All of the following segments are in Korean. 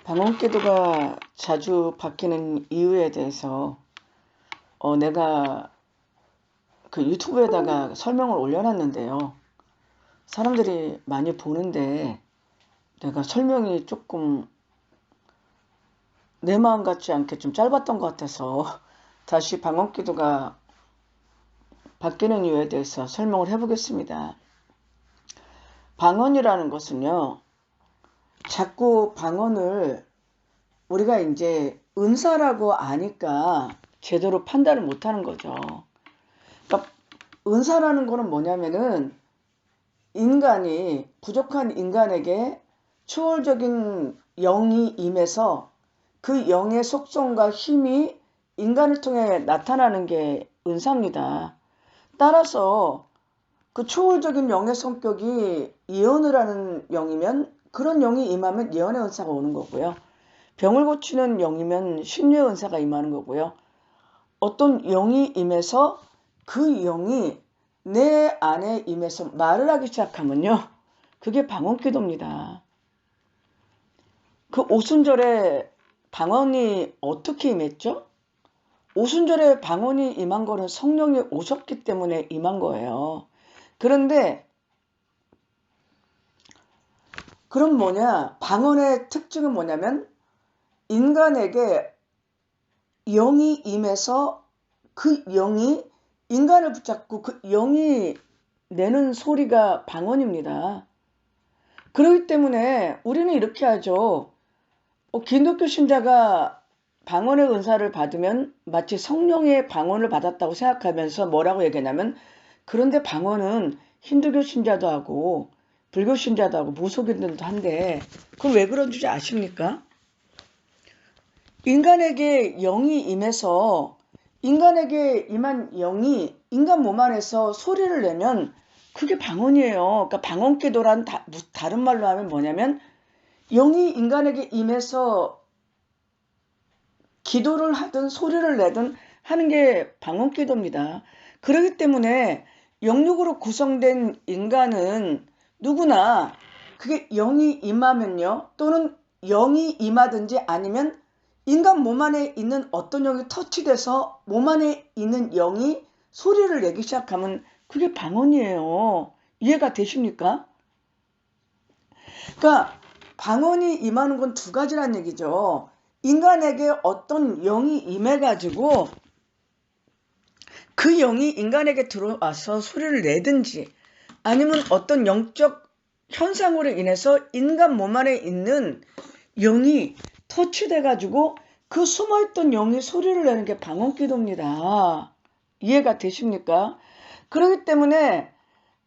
방언기도가 자주 바뀌는 이유에 대해서 내가 그 유튜브에다가 설명을 올려놨는데요. 사람들이 많이 보는데 내가 설명이 조금 내 마음 같지 않게 좀 짧았던 것 같아서 다시 방언기도가 바뀌는 이유에 대해서 설명을 해보겠습니다. 방언이라는 것은요, 자꾸 방언을 우리가 이제 은사라고 아니까 제대로 판단을 못하는 거죠. 그러니까 은사라는 거는 뭐냐면은 인간이 부족한 인간에게 초월적인 영이 임해서 그 영의 속성과 힘이 인간을 통해 나타나는 게 은사입니다. 따라서 그 초월적인 영의 성격이 예언을 하는 영이면 그런 영이 임하면 예언의 은사가 오는 거고요. 병을 고치는 영이면 신유의 은사가 임하는 거고요. 어떤 영이 임해서 그 영이 내 안에 임해서 말을 하기 시작하면요. 그게 방언기도입니다. 그 오순절에 방언이 어떻게 임했죠? 오순절에 방언이 임한 거는 성령이 오셨기 때문에 임한 거예요. 그런데 그럼 방언의 특징은 뭐냐면 인간에게 영이 임해서 그 영이 인간을 붙잡고 그 영이 내는 소리가 방언입니다. 그렇기 때문에 우리는 이렇게 하죠. 기독교 신자가 방언의 은사를 받으면 마치 성령의 방언을 받았다고 생각하면서 뭐라고 얘기하냐면, 그런데 방언은 힌두교 신자도 하고 불교 신자도 하고 무속인들도 한데 그건 왜 그런 줄 아십니까? 인간에게 영이 임해서 인간에게 임한 영이 인간 몸 안에서 소리를 내면 그게 방언이에요. 그러니까 방언기도란 다른 말로 하면 뭐냐면 영이 인간에게 임해서 기도를 하든 소리를 내든 하는 게 방언기도입니다. 그렇기 때문에 영육으로 구성된 인간은 누구나 그게 영이 임하면요, 또는 영이 임하든지 아니면 인간 몸 안에 있는 어떤 영이 터치돼서 몸 안에 있는 영이 소리를 내기 시작하면 그게 방언이에요. 이해가 되십니까? 그러니까 방언이 임하는 건 두 가지란 얘기죠. 인간에게 어떤 영이 임해가지고 그 영이 인간에게 들어와서 소리를 내든지 아니면 어떤 영적 현상으로 인해서 인간 몸 안에 있는 영이 터치돼가지고 그 숨어있던 영이 소리를 내는 게 방언기도입니다. 이해가 되십니까? 그렇기 때문에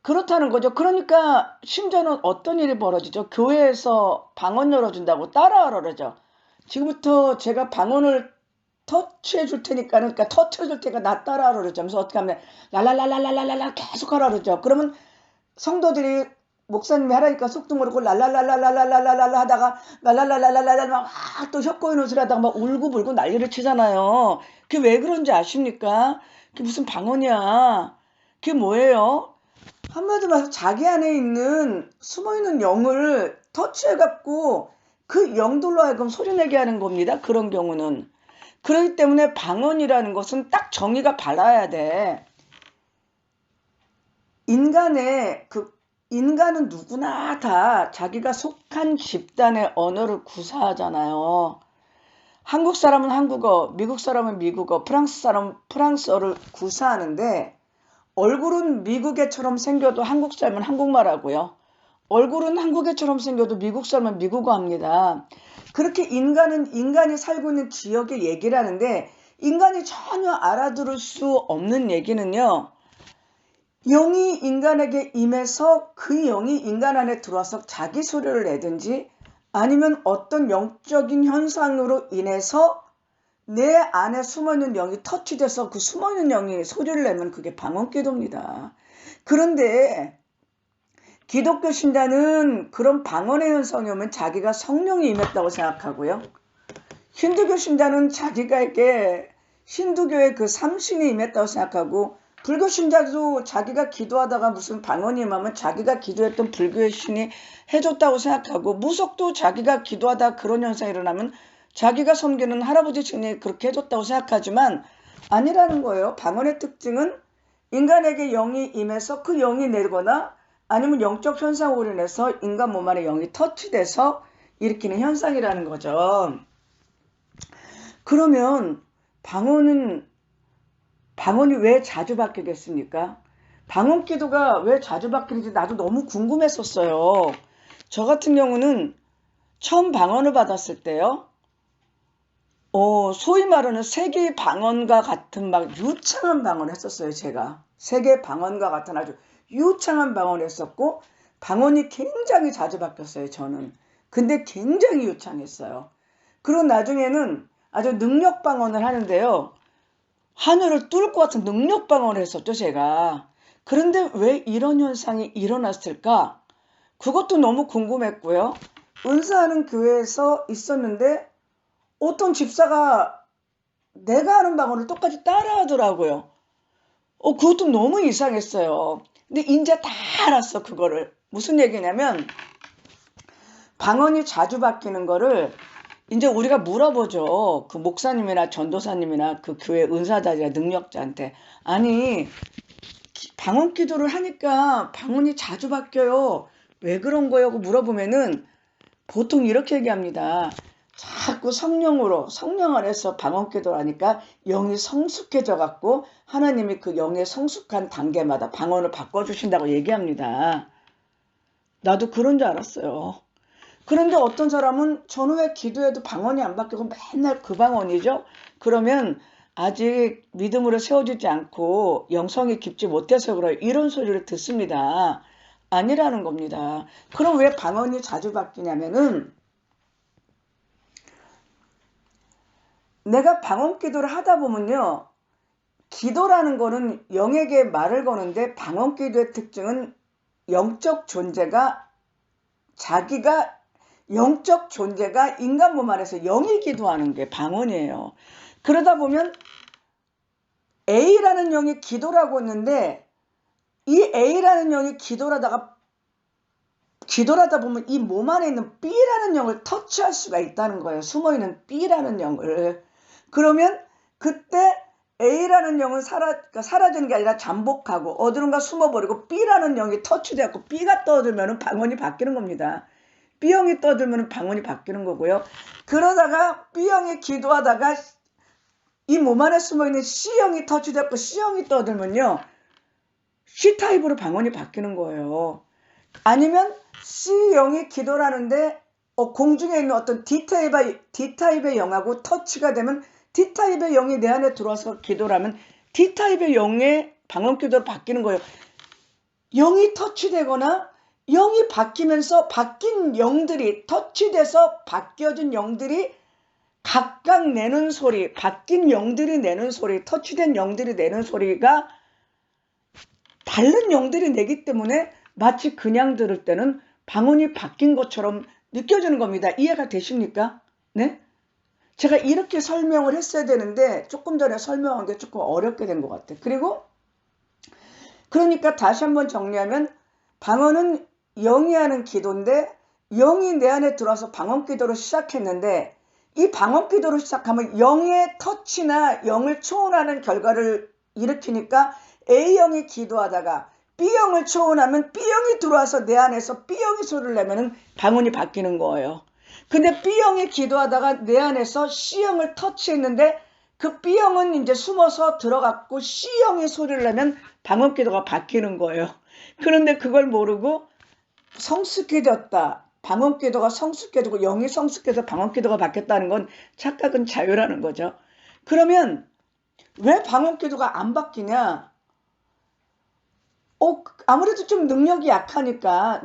그렇다는 거죠. 그러니까 심지어는 어떤 일이 벌어지죠? 교회에서 방언 열어준다고 따라하라 그러죠. 지금부터 제가 방언을 터치해 줄 테니까, 그러니까 터트려 줄 테니까 나 따라하라 그러죠. 그래서 어떻게 하면 랄랄랄랄랄랄라 계속 하라 그러죠. 그러면 성도들이 목사님이 하라니까 속도 모르고 랄랄랄랄랄랄랄랄라 하다가 랄랄랄랄랄랄라 막 또 혀꼬이는 소리 하다가 막 울고불고 난리를 치잖아요. 그게 왜 그런지 아십니까? 그게 무슨 방언이야. 그게 뭐예요? 한마디로 해서 자기 안에 있는 숨어있는 영을 터치해갖고 그 영들로 하여금 소리내게 하는 겁니다. 그런 경우는. 그렇기 때문에 방언이라는 것은 딱 정의가 발라야 돼. 인간은 누구나 다 자기가 속한 집단의 언어를 구사하잖아요. 한국 사람은 한국어, 미국 사람은 미국어, 프랑스 사람은 프랑스어를 구사하는데 얼굴은 미국애처럼 생겨도 한국 사람은 한국말 하고요. 얼굴은 한국애처럼 생겨도 미국 사람은 미국어 합니다. 그렇게 인간이 살고 있는 지역의 얘기를 하는데 인간이 전혀 알아들을 수 없는 얘기는요. 영이 인간에게 임해서 그 영이 인간 안에 들어와서 자기 소리를 내든지 아니면 어떤 영적인 현상으로 인해서 내 안에 숨어있는 영이 터치돼서 그 숨어있는 영이 소리를 내면 그게 방언기도입니다. 그런데 기독교 신자는 그런 방언의 현상이 오면 자기가 성령이 임했다고 생각하고요. 힌두교 신자는 자기가에게 힌두교의 그 삼신이 임했다고 생각하고 불교 신자도 자기가 기도하다가 무슨 방언이 임하면 자기가 기도했던 불교의 신이 해줬다고 생각하고, 무속도 자기가 기도하다 그런 현상이 일어나면 자기가 섬기는 할아버지 신이 그렇게 해줬다고 생각하지만 아니라는 거예요. 방언의 특징은 인간에게 영이 임해서 그 영이 내거나 아니면 영적 현상으로 인해서 인간 몸 안에 영이 터치돼서 일으키는 현상이라는 거죠. 그러면 방언이 왜 자주 바뀌겠습니까? 방언 기도가 왜 자주 바뀌는지 나도 너무 궁금했었어요. 저 같은 경우는 처음 방언을 받았을 때요. 소위 말하는 세계 방언과 같은 막 유창한 방언을 했었어요, 제가. 세계 방언과 같은 아주 유창한 방언을 했었고, 방언이 굉장히 자주 바뀌었어요, 저는. 근데 굉장히 유창했어요. 그리고 나중에는 아주 능력 방언을 하는데요. 하늘을 뚫을 것 같은 능력 방언을 했었죠, 제가. 그런데 왜 이런 현상이 일어났을까? 그것도 너무 궁금했고요. 은사하는 교회에서 있었는데 어떤 집사가 내가 하는 방언을 똑같이 따라하더라고요. 그것도 너무 이상했어요. 근데 이제 다 알았어, 그거를. 무슨 얘기냐면 방언이 자주 바뀌는 거를 이제 우리가 물어보죠. 그 목사님이나 전도사님이나 그 교회 은사자나 능력자한테. 아니, 방언 기도를 하니까 방언이 자주 바뀌어요. 왜 그런 거예요? 하고 물어보면은 보통 이렇게 얘기합니다. 자꾸 성령 안에서 방언 기도를 하니까 영이 성숙해져 갖고 하나님이 그 영의 성숙한 단계마다 방언을 바꿔주신다고 얘기합니다. 나도 그런 줄 알았어요. 그런데 어떤 사람은 저는 왜 기도해도 방언이 안 바뀌고 맨날 그 방언이죠? 그러면 아직 믿음으로 세워지지 않고 영성이 깊지 못해서 그래요. 이런 소리를 듣습니다. 아니라는 겁니다. 그럼 왜 방언이 자주 바뀌냐면은 내가 방언 기도를 하다 보면요. 기도라는 거는 영에게 말을 거는데 방언 기도의 특징은 영적 존재가 인간 몸 안에서 영이 기도하는 게 방언이에요. 그러다 보면 A라는 영이 기도라고 했는데 이 A라는 영이 기도하다 보면 이 몸 안에 있는 B라는 영을 터치할 수가 있다는 거예요. 숨어있는 B라는 영을. 그러면 그때 A라는 영은 사라지는 게 아니라 잠복하고 어디론가 숨어버리고 B라는 영이 터치되었고 B가 떠들면 방언이 바뀌는 겁니다. B형이 떠들면 방언이 바뀌는 거고요. 그러다가 B형이 기도하다가 이 몸 안에 숨어있는 C형이 터치되었고 C형이 떠들면요. C타입으로 방언이 바뀌는 거예요. 아니면 C형이 기도를 하는데 공중에 있는 어떤 D타입의 영하고 터치가 되면 D타입의 영이 내 안에 들어와서 기도를 하면 D타입의 영의 방언 기도로 바뀌는 거예요. 영이 터치되거나 영이 바뀌면서 바뀐 영들이 터치돼서 바뀌어진 영들이 각각 내는 소리, 바뀐 영들이 내는 소리, 터치된 영들이 내는 소리가 다른 영들이 내기 때문에 마치 그냥 들을 때는 방언이 바뀐 것처럼 느껴지는 겁니다. 이해가 되십니까? 네? 제가 이렇게 설명을 했어야 되는데 조금 전에 설명한 게 조금 어렵게 된 것 같아요. 그러니까 다시 한번 정리하면 방언은 영이 하는 기도인데 영이 내 안에 들어와서 방언 기도를 시작했는데 이 방언 기도를 시작하면 영의 터치나 영을 초월하는 결과를 일으키니까 A형이 기도하다가 B형을 초월하면 B형이 들어와서 내 안에서 B형이 소리를 내면 방언이 바뀌는 거예요. 근데 B형이 기도하다가 내 안에서 C형을 터치했는데 그 B형은 이제 숨어서 들어갔고 C형이 소리를 내면 방언 기도가 바뀌는 거예요. 그런데 그걸 모르고 성숙해졌다. 방언 기도가 성숙해지고 영이 성숙해서 방언 기도가 바뀌었다는 건 착각은 자유라는 거죠. 그러면 왜 방언 기도가 안 바뀌냐? 아무래도 좀 능력이 약하니까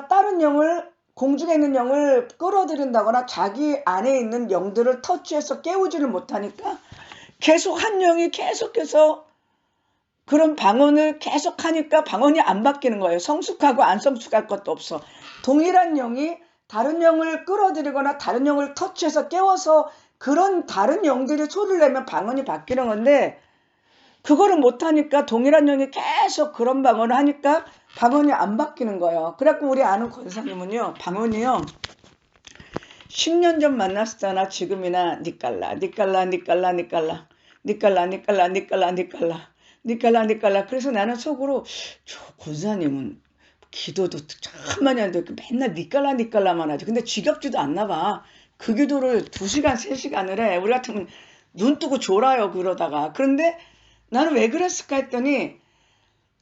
다른 영을 공중에 있는 영을 끌어들인다거나 자기 안에 있는 영들을 터치해서 깨우지를 못하니까 계속 한 영이 계속해서 그런 방언을 계속하니까 방언이 안 바뀌는 거예요. 성숙하고 안 성숙할 것도 없어. 동일한 영이 다른 영을 끌어들이거나 다른 영을 터치해서 깨워서 그런 다른 영들이 소리를 내면 방언이 바뀌는 건데 그거를 못하니까 동일한 영이 계속 그런 방언을 하니까 방언이 안 바뀌는 거예요. 그래갖고 우리 아는 권사님은요, 방언이요, 10년 전 만났잖아. 지금이나 니깔라 니깔라 니깔라 니깔라 니깔라 니깔라 니깔라 니깔라 니깔라 니깔라. 그래서 나는 속으로 저 권사님은 기도도 참 많이 하는데 맨날 니깔라 니깔라만 하지. 근데 지겹지도 않나 봐. 그 기도를 2시간 3시간을 해. 우리 같으면 눈 뜨고 졸아요 그러다가. 그런데 나는 왜 그랬을까 했더니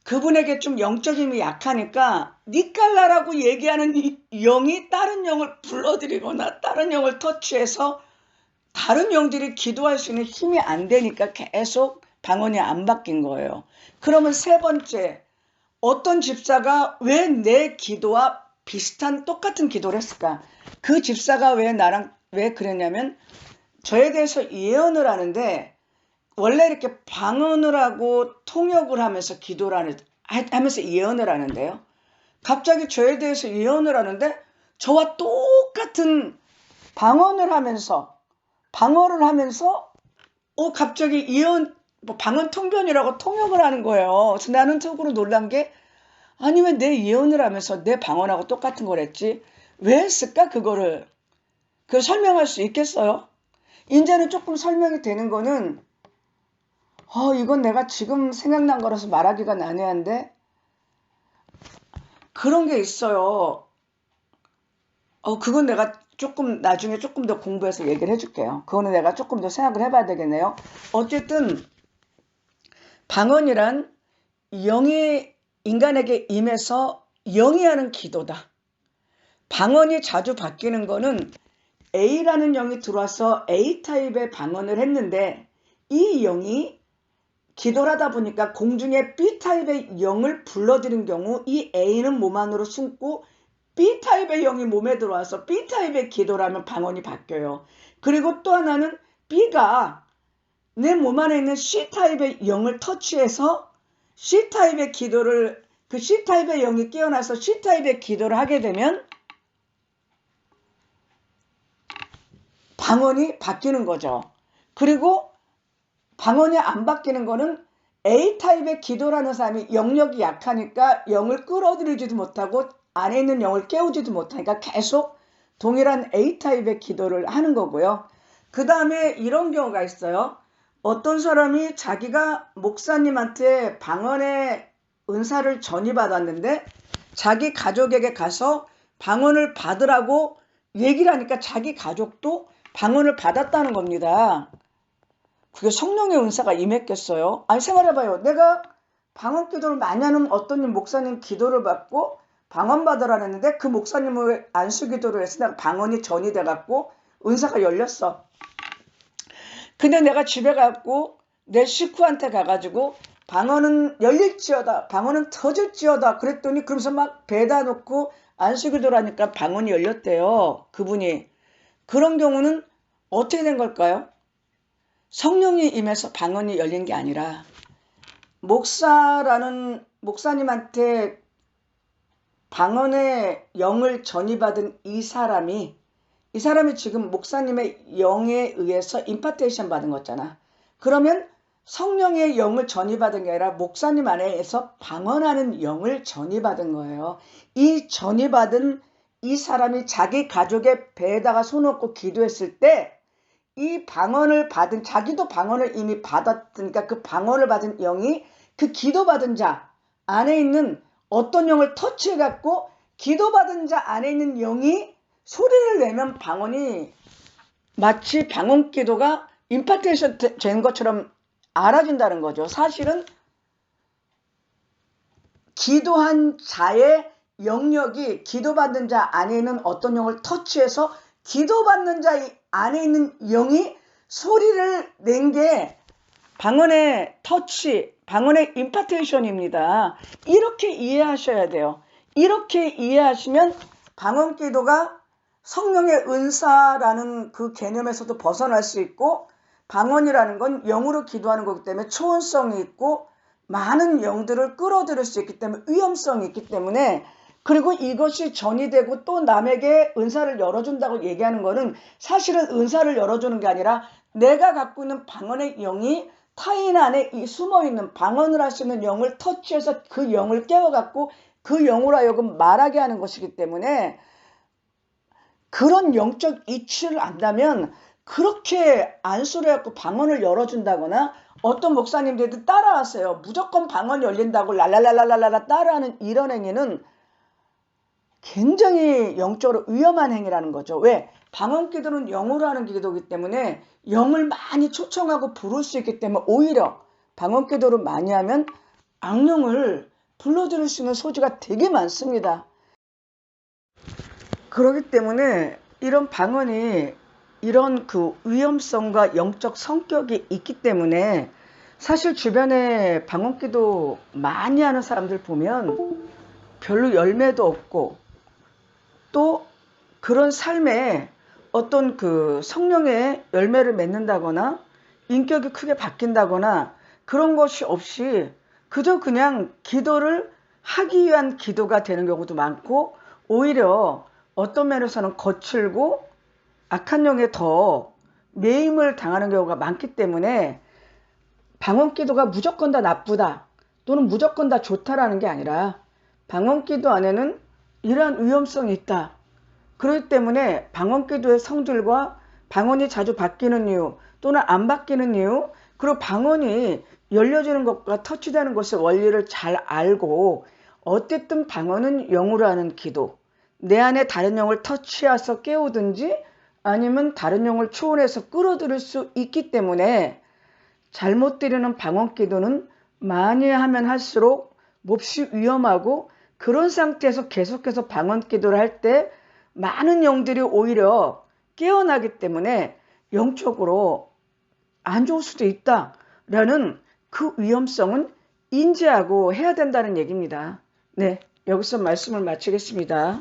그분에게 좀 영적 힘이 약하니까 니깔라라고 얘기하는 이 영이 다른 영을 불러들이거나 다른 영을 터치해서 다른 영들이 기도할 수 있는 힘이 안 되니까 계속 방언이 안 바뀐 거예요. 그러면 세 번째, 어떤 집사가 왜 내 기도와 비슷한 똑같은 기도를 했을까? 그 집사가 왜 나랑 왜 그랬냐면 저에 대해서 예언을 하는데 원래 이렇게 방언을 하고 통역을 하면서 기도를 하면서 예언을 하는데요. 갑자기 저에 대해서 예언을 하는데 저와 똑같은 방언을 하면서 갑자기 예언 방언 통변이라고 통역을 하는 거예요. 그래서 나는 속으로 놀란 게 아니 왜 내 예언을 하면서 내 방언하고 똑같은 걸 했지? 왜 했을까 그거를? 그걸 설명할 수 있겠어요? 이제는 조금 설명이 되는 거는 이건 내가 지금 생각난 거라서 말하기가 난해한데 그런 게 있어요. 그건 내가 조금 나중에 조금 더 공부해서 얘기를 해줄게요. 그거는 내가 조금 더 생각을 해봐야 되겠네요. 어쨌든 방언이란 영이 인간에게 임해서 영이 하는 기도다. 방언이 자주 바뀌는 거는 A라는 영이 들어와서 A타입의 방언을 했는데 이 영이 기도를 하다 보니까 공중에 B타입의 영을 불러들인 경우 이 A는 몸 안으로 숨고 B타입의 영이 몸에 들어와서 B타입의 기도를 하면 방언이 바뀌어요. 그리고 또 하나는 B가 내 몸 안에 있는 C타입의 영을 터치해서 C타입의 기도를 그 C타입의 영이 깨어나서 C타입의 기도를 하게 되면 방언이 바뀌는 거죠. 그리고 방언이 안 바뀌는 거는 A타입의 기도라는 사람이 영역이 약하니까 영을 끌어들이지도 못하고 안에 있는 영을 깨우지도 못하니까 계속 동일한 A타입의 기도를 하는 거고요. 그 다음에 이런 경우가 있어요. 어떤 사람이 자기가 목사님한테 방언의 은사를 전이받았는데 자기 가족에게 가서 방언을 받으라고 얘기를 하니까 자기 가족도 방언을 받았다는 겁니다. 그게 성령의 은사가 임했겠어요? 아니 생각해봐요. 내가 방언 기도를 많이 하는 어떤 목사님 기도를 받고 방언 받으라 했는데 그 목사님을 안수 기도를 했으니까 방언이 전이 돼갖고 은사가 열렸어. 근데 내가 집에 가고 내 식구한테 가가지고 방언은 열릴지어다, 방언은 터질지어다 그랬더니 그러면서 막 배다 놓고 안수 기도를 하니까 방언이 열렸대요. 그분이. 그런 경우는 어떻게 된 걸까요? 성령이 임해서 방언이 열린 게 아니라 목사님한테 방언의 영을 전이받은 이 사람이 지금 목사님의 영에 의해서 임파테이션 받은 거잖아. 그러면 성령의 영을 전이받은 게 아니라 목사님 안에서 방언하는 영을 전이받은 거예요. 이 전이받은 이 사람이 자기 가족의 배에다가 손 얹고 기도했을 때 이 방언을 받은, 자기도 방언을 이미 받았으니까 그 방언을 받은 영이 그 기도받은 자 안에 있는 어떤 영을 터치해갖고 기도받은 자 안에 있는 영이 소리를 내면 방언이 마치 방언 기도가 임파테이션 된 것처럼 알아진다는 거죠. 사실은 기도한 자의 영역이 기도받는 자 안에 있는 어떤 영을 터치해서 기도받는 자 안에 있는 영이 소리를 낸 게 방언의 터치, 방언의 임파테이션입니다. 이렇게 이해하셔야 돼요. 이렇게 이해하시면 방언 기도가 성령의 은사라는 그 개념에서도 벗어날 수 있고 방언이라는 건 영으로 기도하는 거기 때문에 초원성이 있고 많은 영들을 끌어들일 수 있기 때문에 위험성이 있기 때문에 그리고 이것이 전이되고 또 남에게 은사를 열어준다고 얘기하는 거는 사실은 은사를 열어주는 게 아니라 내가 갖고 있는 방언의 영이 타인 안에 숨어있는 방언을 할 수 있는 영을 터치해서 그 영을 깨워갖고 그 영으로 하여금 말하게 하는 것이기 때문에 그런 영적 이치를 안다면 그렇게 안수를 방언을 열어준다거나 어떤 목사님들도 따라하세요. 무조건 방언 열린다고 랄랄랄랄랄라 따라하는 이런 행위는 굉장히 영적으로 위험한 행위라는 거죠. 왜? 방언 기도는 영으로 하는 기도이기 때문에 영을 많이 초청하고 부를 수 있기 때문에 오히려 방언 기도를 많이 하면 악령을 불러들일 수 있는 소지가 되게 많습니다. 그렇기 때문에 이런 방언이 이런 그 위험성과 영적 성격이 있기 때문에 사실 주변에 방언 기도 많이 하는 사람들 보면 별로 열매도 없고 또 그런 삶에 어떤 그 성령의 열매를 맺는다거나 인격이 크게 바뀐다거나 그런 것이 없이 그저 그냥 기도를 하기 위한 기도가 되는 경우도 많고 오히려 어떤 면에서는 거칠고 악한 영에 더 매임을 당하는 경우가 많기 때문에 방언 기도가 무조건 다 나쁘다 또는 무조건 다 좋다라는 게 아니라 방언 기도 안에는 이러한 위험성이 있다. 그렇기 때문에 방언 기도의 성질과 방언이 자주 바뀌는 이유 또는 안 바뀌는 이유 그리고 방언이 열려지는 것과 터치되는 것의 원리를 잘 알고 어쨌든 방언은 영으로 하는 기도 내 안에 다른 영을 터치해서 깨우든지 아니면 다른 영을 초월해서 끌어들일 수 있기 때문에 잘못 드리는 방언 기도는 많이 하면 할수록 몹시 위험하고 그런 상태에서 계속해서 방언 기도를 할 때 많은 영들이 오히려 깨어나기 때문에 영적으로 안 좋을 수도 있다라는 그 위험성은 인지하고 해야 된다는 얘기입니다. 네, 여기서 말씀을 마치겠습니다.